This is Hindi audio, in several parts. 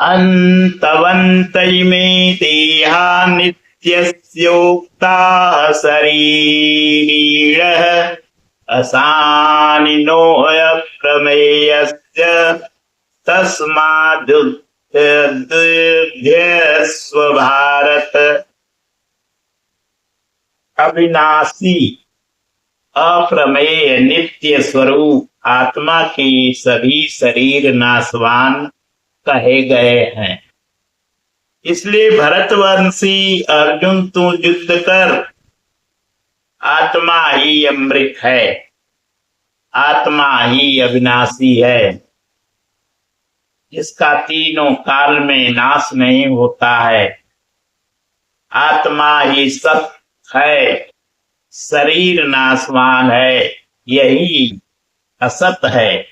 अंतवन्तैमे देहा नित्यस्योक्ताः शरीरिणः असानिनो अप्रमेयस्य तस्मादुद्धस्व भारत। अविनाशी अप्रमेय नित्य स्वरूप आत्मा के सभी शरीर नाशवान कहे गए हैं। इसलिए भरतवंशी अर्जुन तू युद्ध कर। आत्मा ही अमृत है, आत्मा ही अविनाशी है, जिसका तीनों काल में नाश नहीं होता है। आत्मा ही सत्य है, शरीर नाशवान है, यही असत है,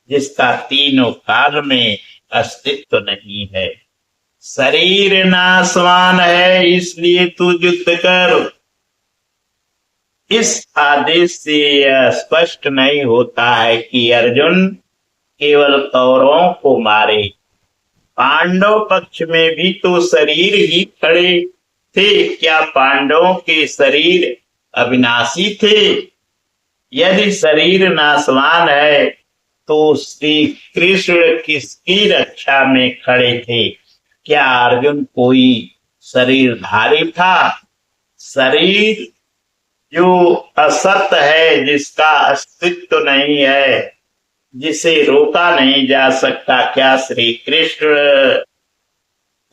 जिसका तीनों काल में अस्तित्व नहीं है। शरीर नाशवान है, इसलिए तू युद्ध कर। इस आदेश से यह स्पष्ट नहीं होता है कि अर्जुन केवल कौरवों को मारे। पांडव पक्ष में भी तो शरीर ही खड़े थे। क्या पांडवों के शरीर अविनाशी थे? यदि शरीर नाशवान है तो श्री कृष्ण किसकी रक्षा में खड़े थे? क्या अर्जुन कोई शरीरधारी था? शरीर जो असत है, जिसका अस्तित्व नहीं है, जिसे रोका नहीं जा सकता, क्या श्री कृष्ण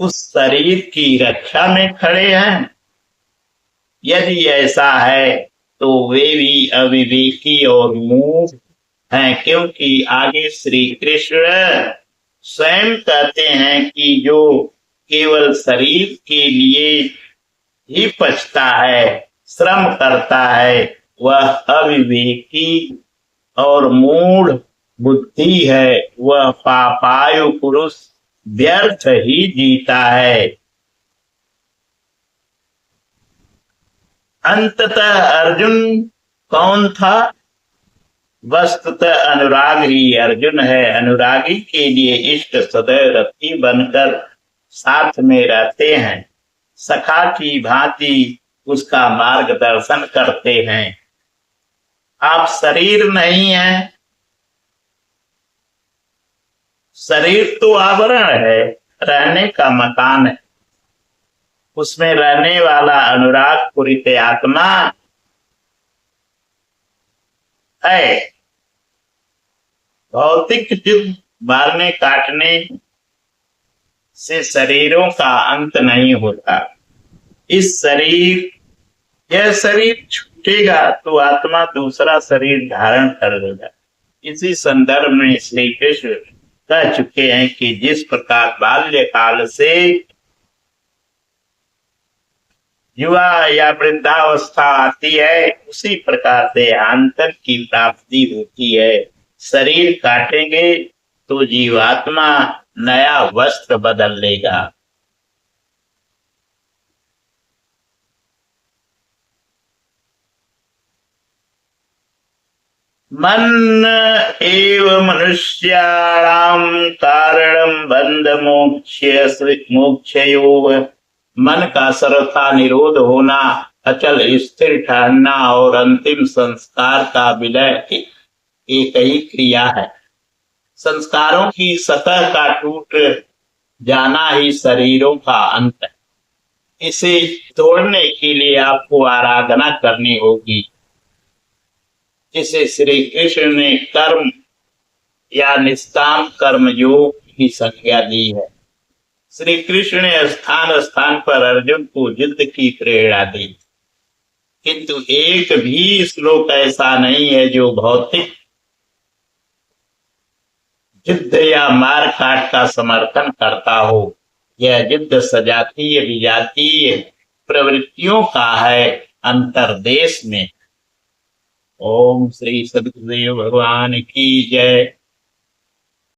उस शरीर की रक्षा में खड़े हैं? यदि ऐसा है तो वे भी अविवेकी और मूढ़ हैं, क्योंकि आगे श्री कृष्ण स्वयं कहते हैं कि जो केवल शरीर के लिए ही पछता है, श्रम करता है, वह अविवेकी और मूढ़ बुद्धि है। वह पापायु पुरुष व्यर्थ ही जीता है। अंततः अर्जुन कौन था? वस्तुतः अनुराग ही अर्जुन है। अनुरागी के लिए इष्ट सदैव रथी बनकर साथ में रहते हैं, सखा की भांति उसका मार्गदर्शन करते हैं। आप शरीर नहीं है। शरीर तो आवरण है, रहने का मकान है। उसमें रहने वाला अनुराग पूरित आत्मा है। भौतिक युद्ध मारने काटने से शरीरों का अंत नहीं होता। यह शरीर छूटेगा तो आत्मा दूसरा शरीर धारण कर लेगा। इसी संदर्भ में श्री कृष्ण कह चुके हैं कि जिस प्रकार बाल्यकाल से युवा या वृद्धावस्था आती है, उसी प्रकार देहांतर की प्राप्ति होती है। शरीर काटेंगे तो जीवात्मा नया वस्त्र बदल लेगा। मन एव मनुष्याणाम कारणम बंध मोक्षयोः। मन का सर्वथा निरोध होना, अचल स्थिर ठहरना और अंतिम संस्कार का विलय एक ही क्रिया है। संस्कारों की सतह का टूट जाना ही शरीरों का अंत है। इसे तोड़ने के लिए आपको आराधना करनी होगी, जिसे श्री कृष्ण ने कर्म या निष्काम कर्म योग की संज्ञा दी है। श्री कृष्ण ने स्थान स्थान पर अर्जुन को युद्ध की प्रेरणा दी, किंतु एक भी श्लोक ऐसा नहीं है जो भौतिक युद्ध या मार काट का समर्थन करता हो। यह युद्ध सजातीय विजातीय प्रवृत्तियों का है अंतर्देश में। ओम श्री सद्गुरुदेव भगवान की जय।